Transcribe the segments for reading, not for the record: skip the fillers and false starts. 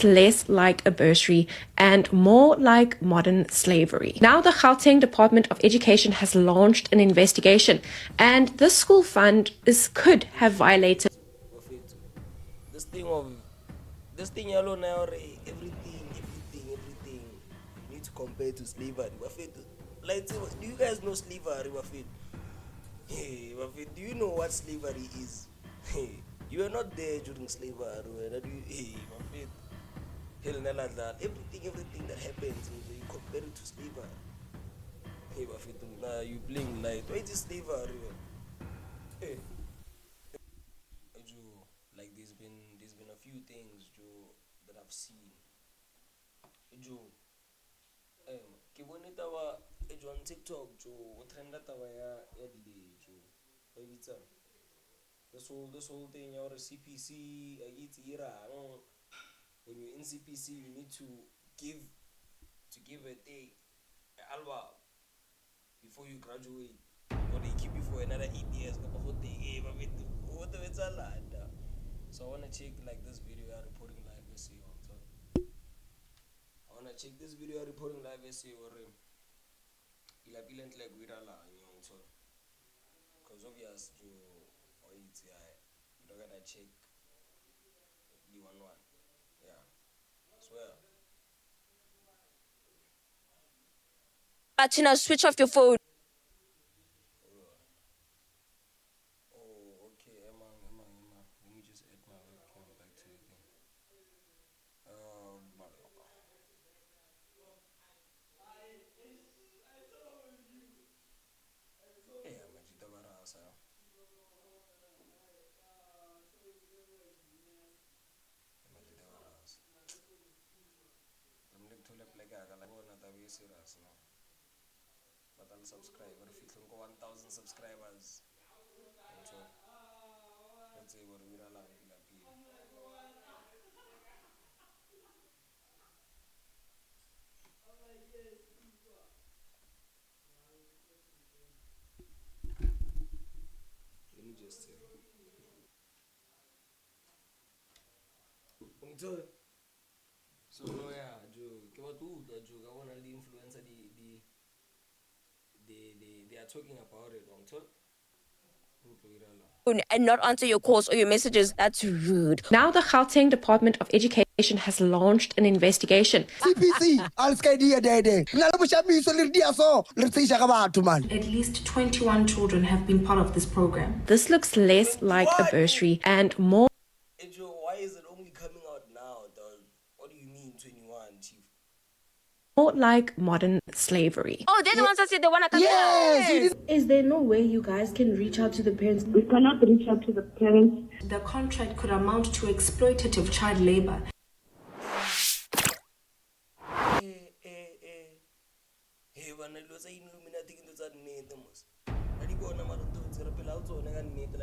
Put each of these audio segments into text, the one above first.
less like a bursary and more like modern slavery. Now the Gauteng Department of Education has launched an investigation, and this school fund could have violated this thing yellow now, everything need to compare to slavery. Like, do you guys know slavery? Hey, do you know what slavery is? Hey, you were not there during slavery. Hey, everything that happens, you compare it to slavery. Hey, now you playing light. Why is slavery? Hey, Joe, like there's been a few things, Joe, that I've seen. Joe, kibone tawa Joe on TikTok, Joe, what trend tawa ya delay, Joe. This whole thing, your CPC, it's ira. When you're in CPC, you need to give a day alba before you graduate, or they keep you for another 8 years. So I wanna check like this video are reporting live essay on top. I wanna check this video are reporting live essay or ilapilent like wirala on top. Cause obvious to or it's you're gonna check the one. Yeah. Swear. Achina, switch off your phone. Oh, okay, Emma. Let me just add my webcam back to the thing. Hey, I'm a jita barasa. I'm like to like I like one that we serious now. But I'll subscribe. But if you think 1,000 subscribers, let's say what we're allowed to be. Let me just say. So no, yeah, Joe. I want to the influencer they are talking about it on top. And not answer your calls or your messages. That's rude. Now the Gauteng Department of Education has launched an investigation. CPC, At least 21 children have been part of this program. This looks less like a bursary and more Joe, why is it only coming out now, dog? What do you mean 21, Chief? like modern slavery. Oh, they're the ones that said they want to come. Yes. Is there no way you guys can reach out to the parents? We cannot reach out to the parents. The contract could amount to exploitative child labor. Hey, when I was saying Illuminati in the Nathamus. I did go on a man to repel out on a Nathan.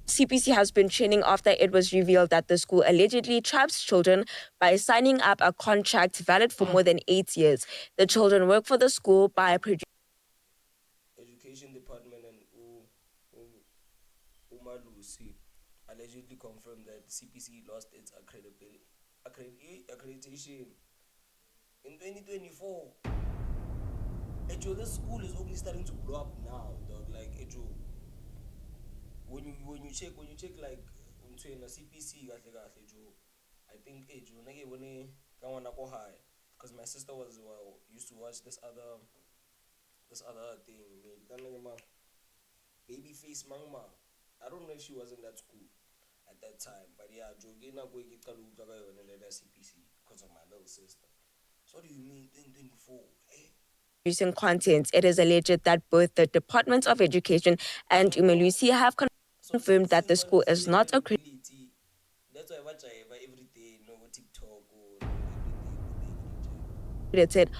CPC has been training after it was revealed that the school allegedly traps children by signing up a contract valid for more than 8 years. The children work for the school by Education Department and Umalusi allegedly confirmed that CPC lost its accreditation in 2024. Ejo, this school is only starting to blow up now, dog. Like Ejo, when you check like in a CPC, Ejo, I think Ejo nage wone kawana ko high, because my sister used to watch this other thing. Babyface Mangma. I don't know if she was in that school at that time, but yeah, Jogena go get Kaluga on the CPC because of my little sister. So what do you mean 2024? producing content. It is alleged that both the Department of Education and Umalusi have confirmed that the school is not accredited. That's why I watch every day, TikTok or Accredited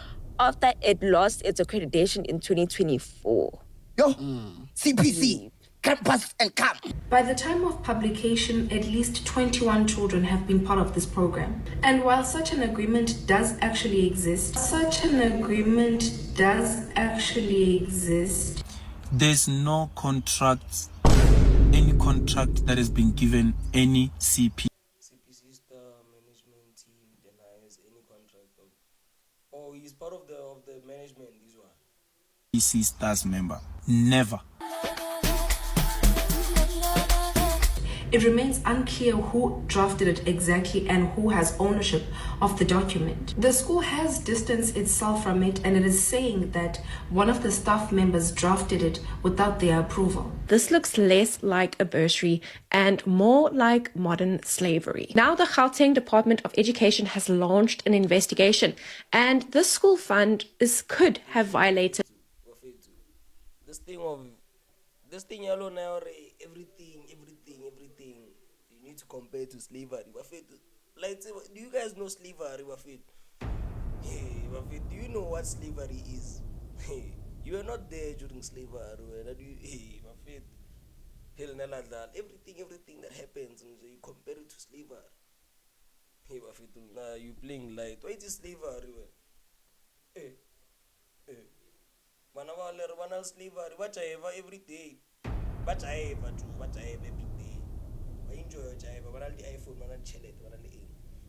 after it lost its accreditation in 2024. Yo, CPC, campus and camp. By the time of publication, at least 21 children have been part of this program. And while such an agreement does actually exist, there's no contract any contract that has been given any CPC star management team denies any contract of. Oh, he's part of the management. This one. CPC Stars member. Never. It remains unclear who drafted it exactly and who has ownership of the document. The school has distanced itself from it, and it is saying that one of the staff members drafted it without their approval. This looks less like a bursary and more like modern slavery. Now the Gauteng Department of Education has launched an investigation, and this school fund could have violated This thing yellow now, everything. You need to compare to slavery. Like, do you guys know slavery? Hey, do you know what slavery is? Hey, you were not there during slavery. Hey, everything that happens, you compare it to slavery. Hey, nah, you playing light. Why is slavery? Hey. Manawal slavery, what I ever every day. But I ever every day. I enjoy your jive, but I'll the iPhone, but I'll chill it, but I'll in.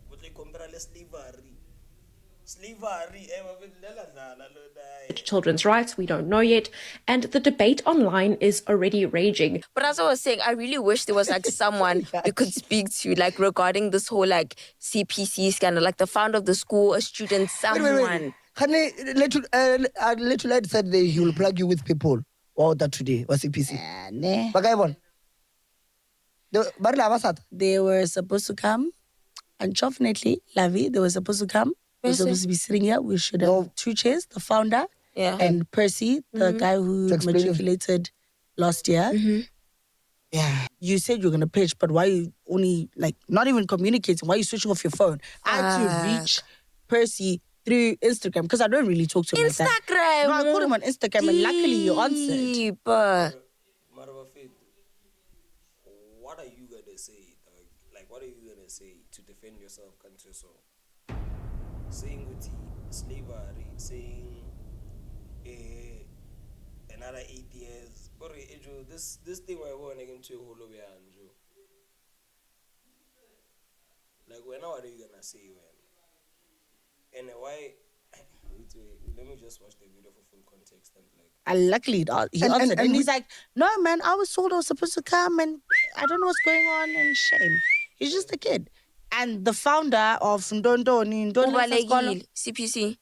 But they compare slavery. children's rights, we don't know yet, and the debate online is already raging. But as I was saying, I really wish there was like someone we could speak to, like regarding this whole like CPC scandal, like the founder of the school, a student, someone. Little lad said he will plug you with people. Wow, that today was CPC. Nah. Bagaimon. They were supposed to come. Unfortunately, Lavi, they were supposed to come. We were supposed to be sitting here. We should have two chairs, the founder and Percy, the guy who matriculated last year. Yeah. You said you were going to pitch, but why you only, like, not even communicating? Why are you switching off your phone? I had to reach Percy through Instagram because I don't really talk to him like that. Instagram. No, I called him on Instagram and luckily you answered. Maravafit, what are you gonna say? Like, what are you gonna say to defend yourself, country? So, saying with slavery, saying another 8 years. But this thing we're going into Holowe Anjo. Like, when what are you gonna say when? And why? Wait, let me just watch the video for full context and like. And luckily he answered. And he's like, no, man, I was told I was supposed to come and I don't know what's going on and shame. He's just a kid. And the founder of Ndondo, CPC.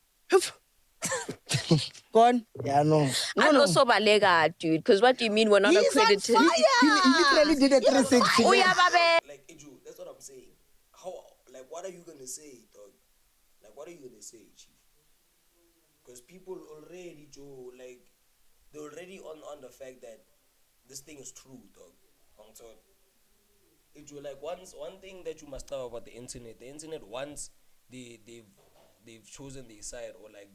Gone. Yeah, no. And also Balega, dude, because what do you mean we're not He's accredited? on fire. He literally did a 360. Oh, yeah, babe. Like, Eju, that's what I'm saying. What are you gonna say, dog? Like, what are you gonna say, Chief? Because people already, Joe, like, they're already on the fact that this thing is true, dog. Eju, like, one thing that you must know about the internet, once they've chosen their side, or like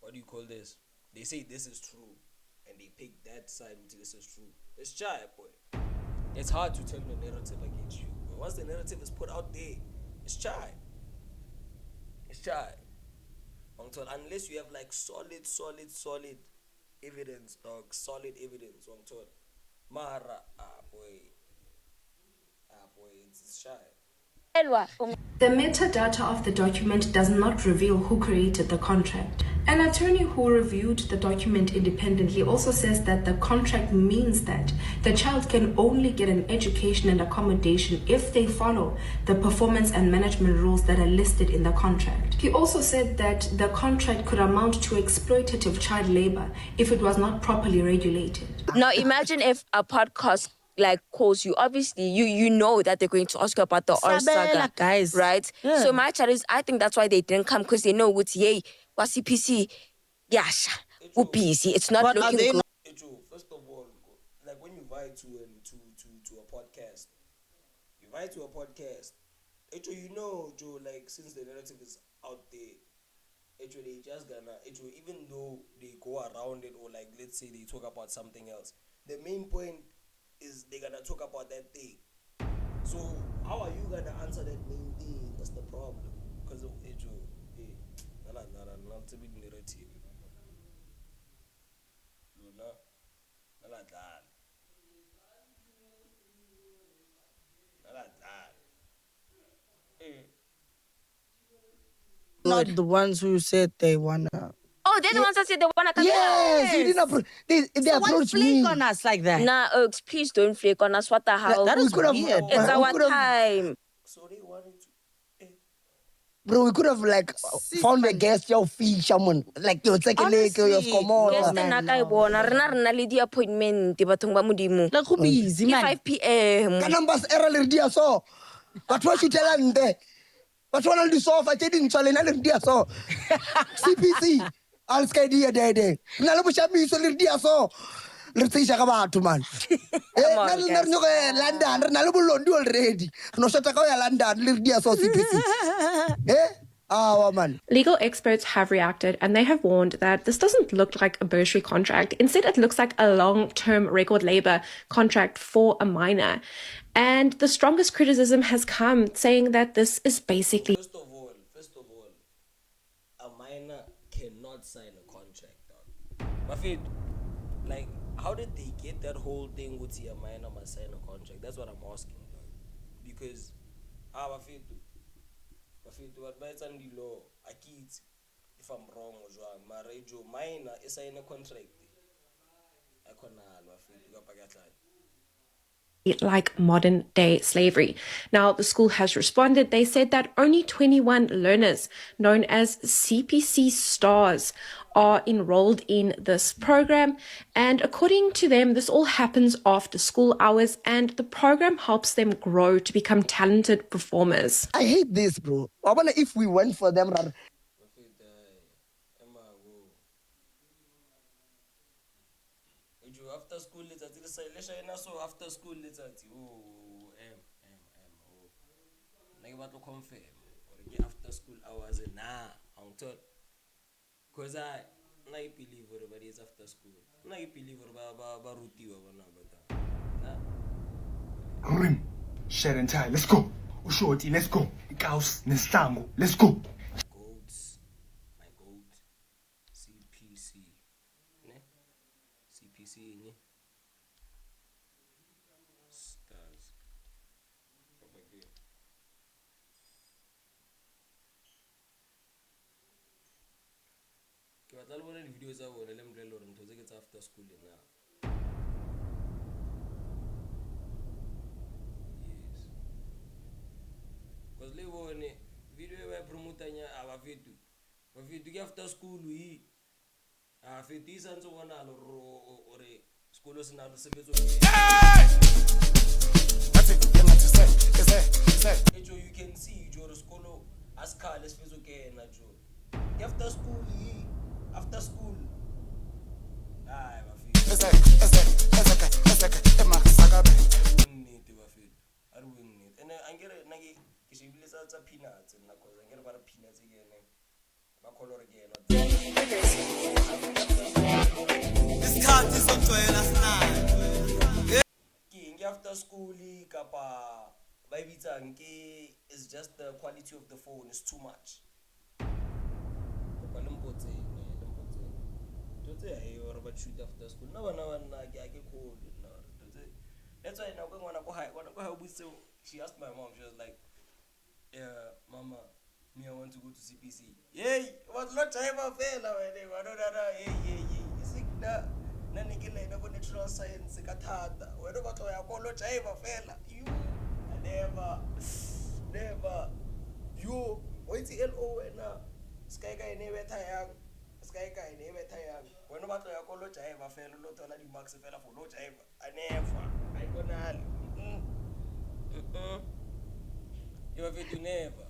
what do you call this? They say this is true, and they pick that side which this is true. It's shy, boy. It's hard to turn the narrative against you. But once the narrative is put out there, it's shy. It's shy. Unless you have like solid evidence, dog. Solid evidence. Mahara, boy, it's shy. The metadata of the document does not reveal who created the contract. An attorney who reviewed the document independently also says that the contract means that the child can only get an education and accommodation if they follow the performance and management rules that are listed in the contract. He also said that the contract could amount to exploitative child labor if it was not properly regulated. Now imagine if a podcast like calls you, obviously you know that they're going to ask you about the OR saga, guys, right? Yeah. So my challenge, I think that's why they didn't come, because they know what's yay, what's CPC, yes, we're busy. It's not looking good. First of all, like when you invite to a podcast, you know, Joe, like since the narrative is out there, they just gonna, even though they go around it, or like let's say they talk about something else, the main point is they're gonna talk about that thing. So how are you gonna answer that main thing? That's the problem. Because of not to be narrative. not good. the ones who said they wanna. Oh, they're the ones that said they wanna come. Yes, you didn't they So why approached flake me. on us like that? Nah, Oaks, please don't flake on us. What the hell? That We is could have- weird. It's we our could have- time. So they wanted to. Bro, we could have like found a guest, your fee, someone like your second leg, your Honestly, Komora. Yes, man, nna ka e bona. Rena le di-appointment bathong ba modimo. Like who busy, Ke man? 5 p.m. Ka numbers error le dia so. But what you tell ante? But what all the sofa tedin chale na le dia so. CPC. Al sky dia dede. Na le bushami so le dia so. Le tsisha ka batho man. on, Na guys. nyo ke London, na le bolondi already. No shota ka ya London le dia so CPC. Man. Legal experts have reacted and they have warned that this doesn't look like a bursary contract. Instead, it looks like a long-term record labor contract for a minor. And the strongest criticism has come saying that this is basically First of all, a minor cannot sign a contract, dog. Buffett, like, how did they get that whole thing with a minor must sign a contract? That's what I'm asking, dog. Because, Buffett, what bites on the law, I kid, if I'm wrong, Marajo minor is sign a contract. I can't like modern day slavery. Now, the school has responded. They said that only 21 learners, known as CPC stars, are enrolled in this program. And according to them, this all happens after school hours, and the program helps them grow to become talented performers. I hate this, bro. I wonder if we went for them. After school later, after school later, like to confirm or after school hours I'm told because I believe everybody is after school. I believe Rim, Sharon Tai, let's go. Ushoti, let's go. Kaus, Nestango, let's go. Goats, my goat, CPC, ne? CPC, ne? Stars. Propagate. Okay, but I'll watch the videos of let them drill on to get after school now. Because they were in video where promoting our video. But if you after school, we have this and so on, or a school is not the service. That's it. Yeah, that's it. You can see your school as careless as okay. After school, after school. Peanuts and I get about peanuts again. Color again. This card is on to us King after school, kapa baby is just the quality of the phone is too much. Shoot after school. No, get cold. That's why now when I go high, she asked my mom, she was like, yeah, mama, me I want to go to CPC. Yay, what lot time of fail hey. It's like that. Nanigila in natural science, Katata. Whatever I call lot time of fail. You never. You what's the LO and Sky guy never tired. Sky guy never tired. When about I call lot time of fail, lot of the max fell for lot time. I never. I gonna. You have it never.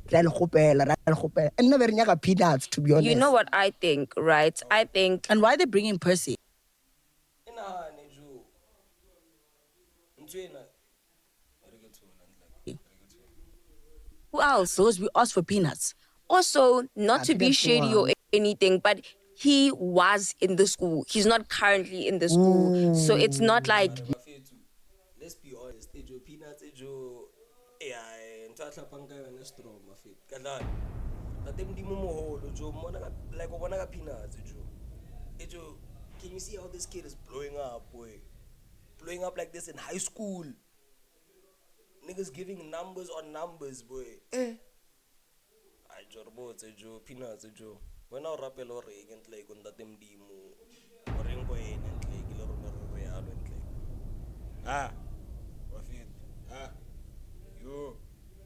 And never nyaka peanuts, to be honest. You know what I think, right? I think. And why are they bringing Percy? Who else? Those we asked for peanuts. Also, not to be shady or anything, but he was in the school. He's not currently in the school. So it's not like. Let's be honest. Peanuts, strong, my feet. Can you see how this kid is blowing up, boy? Blowing up like this in high school. Niggas giving numbers on numbers, boy. Jorbot, Joe, Peanuts, Joe. When I rappel or ring and like on that demo, or ring and like real and like. Ah, you.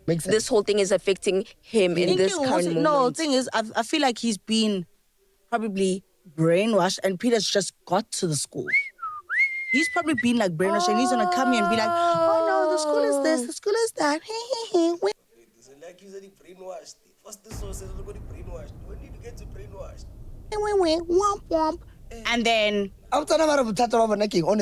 Makes sense. This whole thing is affecting him in this current moment. No, the thing is, I feel like he's been probably brainwashed, and Peter's just got to the school. He's probably been like brainwashed, and he's gonna come here and be like, "Oh no, the school is this, the school is that." It's like you're brainwashed. First the source is already brainwashed. When did you get to brainwashed? Womp womp. And then On a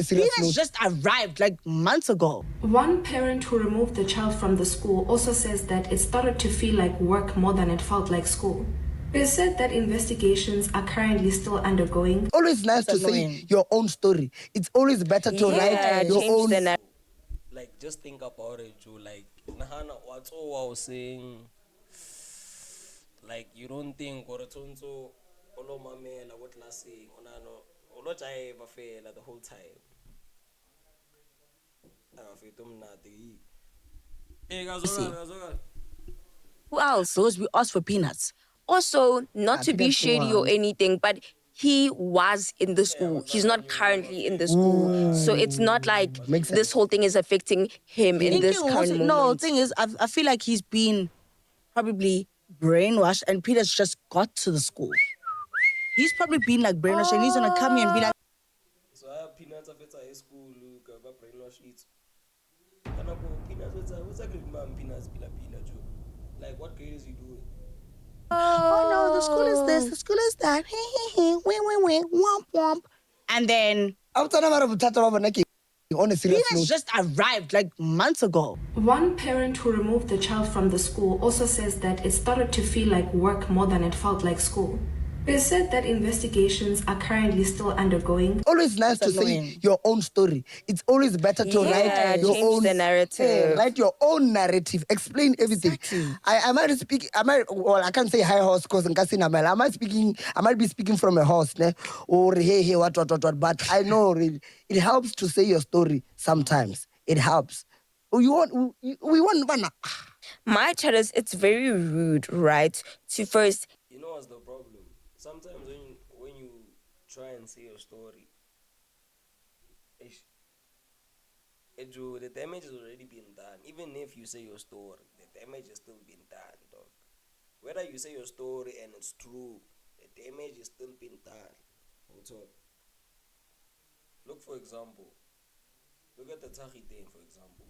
serious Peter's note, just arrived like months ago. One parent who removed the child from the school also says that it started to feel like work more than it felt like school. They said that investigations are currently still undergoing. always nice to say your own story. It's always better to write your change own. the Like, just think about it, Joe. Like, Nahana, what's all I was saying? Like, you don't think, or it's also, Olo Mamela, what last saying, Onano, Olo Jai Bafela the whole time. Who else? Those we asked for peanuts. Also, not to be Peanuts shady or one. anything, but he was in the school. He's not currently in the school. So it's not like Makes this sense. whole thing is affecting him in this current moment. No, the thing is, I feel like he's been probably brainwashed, and Peter's just got to the school. He's probably been like brainwashed, and he's gonna come here and be like, So I have peanuts of it high school, look, about brainwash it. Can I go peanuts? What's a great man? Peanuts, peanut, Joe. Like, what grade is he doing? "Oh no, the school is this, the school is that." Womp womp. And then On a serious Peter's note, just arrived like months ago. One parent who removed the child from the school also says that it started to feel like work more than it felt like school. They said that investigations are currently still undergoing. always nice to annoying. say your own story. It's always better to Yeah, write your change own the narrative. Write your own narrative. Explain everything. I might speak. I can't say high horse because I might be speaking from a horse, ne? Or hey, what. But I know really, it helps to say your story sometimes. It helps. We want. My chat is, it's very rude, right? To first, You know what's the problem? Sometimes when you try and say your story, the damage has already been done. Even if you say your story, the damage has still been done, dog. Whether you say your story and it's true, the damage has still been done. Look, for example, look at the Tahi thing, for example.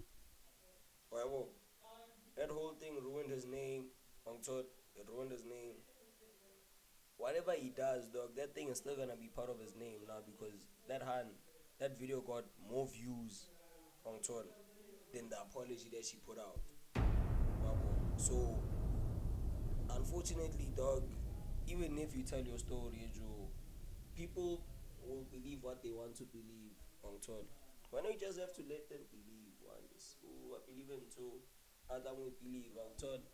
That whole thing ruined his name. It ruined his name. Whatever he does, dog, that thing is still gonna be part of his name now because that video got more views on Twitter than the apology that she put out. So, unfortunately, dog, even if you tell your story, Joe, people will believe what they want to believe on Twitter. Why don't you just have to let them believe once? Oh, I believe him too. Adam will believe on Twitter.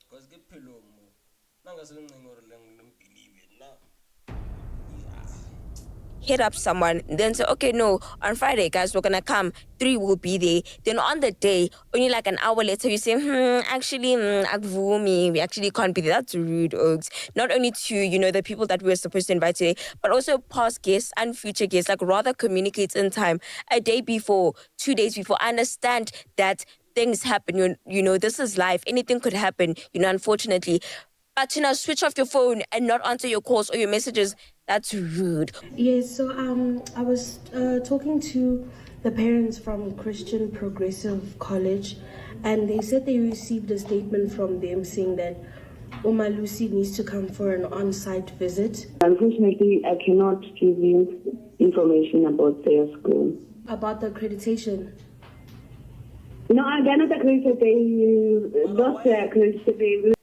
Because get pillow more. hit up someone, then say, okay, no, on Friday, guys, we're gonna come. 3 will be there. Then on the day, only like an hour later, you say, actually, we actually can't be there. That's rude, Oaks. Not only to, the people that we were supposed to invite today, but also past guests and future guests. Like, rather communicate in time. A day before, 2 days before. I understand that things happen. This is life. Anything could happen, unfortunately. But, switch off your phone and not answer your calls or your messages. That's rude. Yes, so I was talking to the parents from Christian Progressive College, and they said they received a statement from them saying that Umalusi needs to come for an on-site visit. Unfortunately, I cannot give you information about their school. About the accreditation? No, they're not accredited. They lost their accreditation. They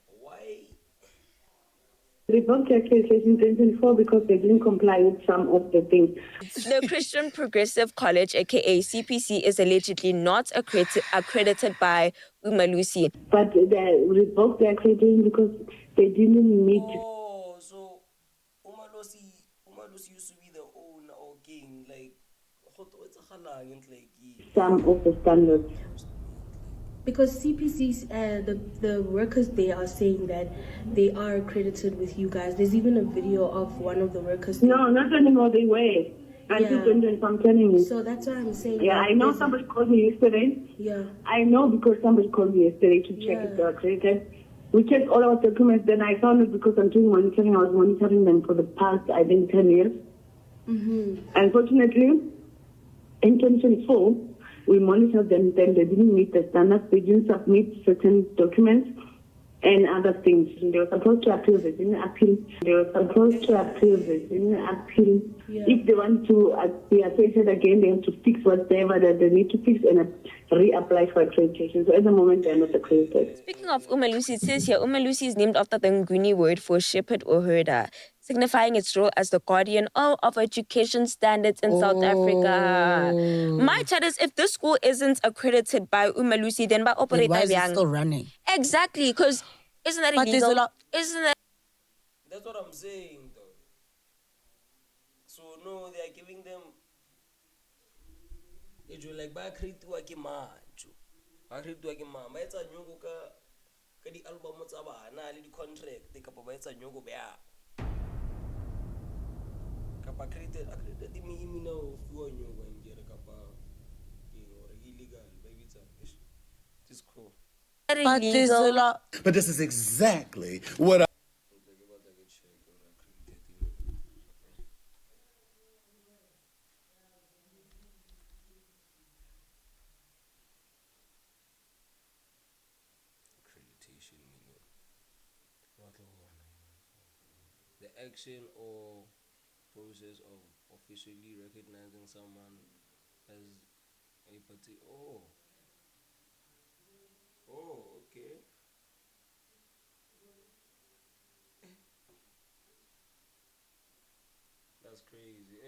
revoked their accreditation in 2024 because they didn't comply with some of the things. The Christian Progressive College, aka CPC, is allegedly not accredited by Umalusi. But they revoked their accreditation because they didn't meet. Oh, so Umalusi used to be the owner or king, like, Some of the standards. Because CPCs, the workers there are saying that they are accredited with you guys. There's even a video of one of the workers. No, not anymore. They were. Until 2020, I'm telling you. So that's why I'm saying. Yeah, I know somebody called me yesterday. Yeah. I know because somebody called me yesterday to check if they're accredited. We checked all our documents. Then I found it because I'm doing monitoring. I was monitoring them for the past, I think, 10 years. Unfortunately, in 2024, we monitored them. Then they didn't meet the standards. They didn't submit certain documents and other things. They were supposed to appeal. They didn't appeal. If they want to be accredited again, they have to fix whatever that they need to fix and reapply for accreditation. So at the moment, they're not accredited. Speaking of Umalusi, it says here Umalusi is named after the Nguni word for shepherd or herder, signifying its role as the guardian of education standards in South Africa. My chat is, if this school isn't accredited by Umalusi, then by operator why is it still running? Exactly, because isn't that illegal? Isn't that? That's what I'm saying, though. So no, they are giving them. It's like ba create wa ke manju. Ba create wa ke mama. Ba etsa nyoko ka di album tsa bana le di contract ka ba etsa nyoko ba. Ka ba create di mi no fuwa nyoko ngere ka ba illegal baby it's this cool. But there's a lot. But this is exactly what I. The action or process of officially recognizing someone as a particular. Oh, okay. That's crazy.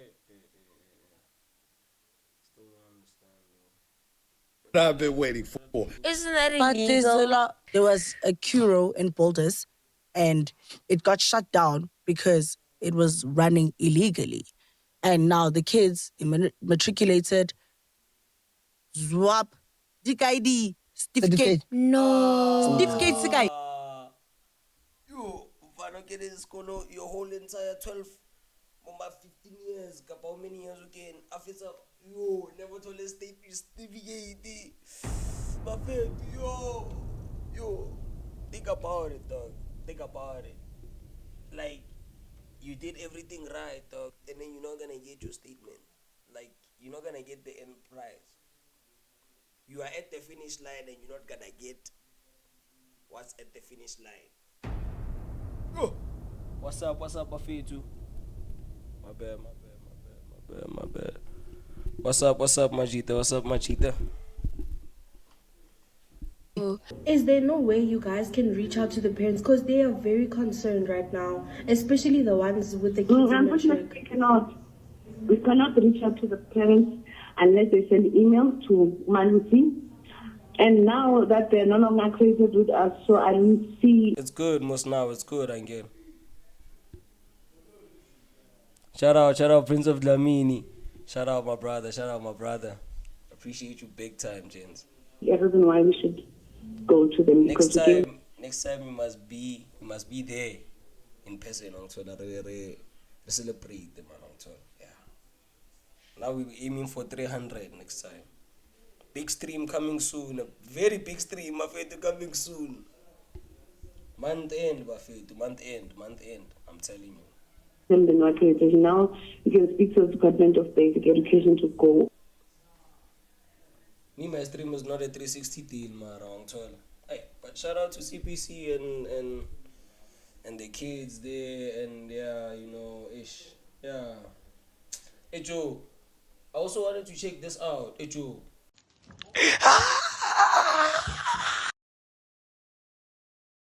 Still don't understand though. What I've been waiting for. Isn't that illegal? But there's a lot. There was a Curo in Boulders, and it got shut down because it was running illegally. And now the kids matriculated, Zwap, DKID, certificate. No. Certificate, Sikai. You, get in school your whole entire 12, 15 years, how many years again? After you never told us certificate. My friend, yo, think about it, dog. Think about it. Like, you did everything right, dog, and then you're not gonna get your statement. Like, you're not gonna get the end prize. You are at the finish line and you're not gonna get what's at the finish line. Oh, what's up, Bafetu? My bad. What's up, Majita? Is there no way you guys can reach out to the parents, because they are very concerned right now, especially the ones with the kids in the Unfortunately, we cannot reach out to the parents unless they send email to Malusi. And now that they're no longer accredited with us, so I don't see. It's good, most now. It's good, Angel. Shout out, Prince of Dlamini. Shout out, my brother. Appreciate you big time, James. The reason why we should go to them. Next time you must be there in person. We celebrate them. Yeah. Now we're aiming for 300 next time. Big stream coming soon. A very big stream, Mafetu, coming soon. Month end. I'm telling you. Now you can speak to the Department of Basic Education to go. Me, my stream is not a 360 deal, Hey, but shout out to CPC and the kids there, and ish. Yeah. Hey Joe, I also wanted to check this out. Hey Joe.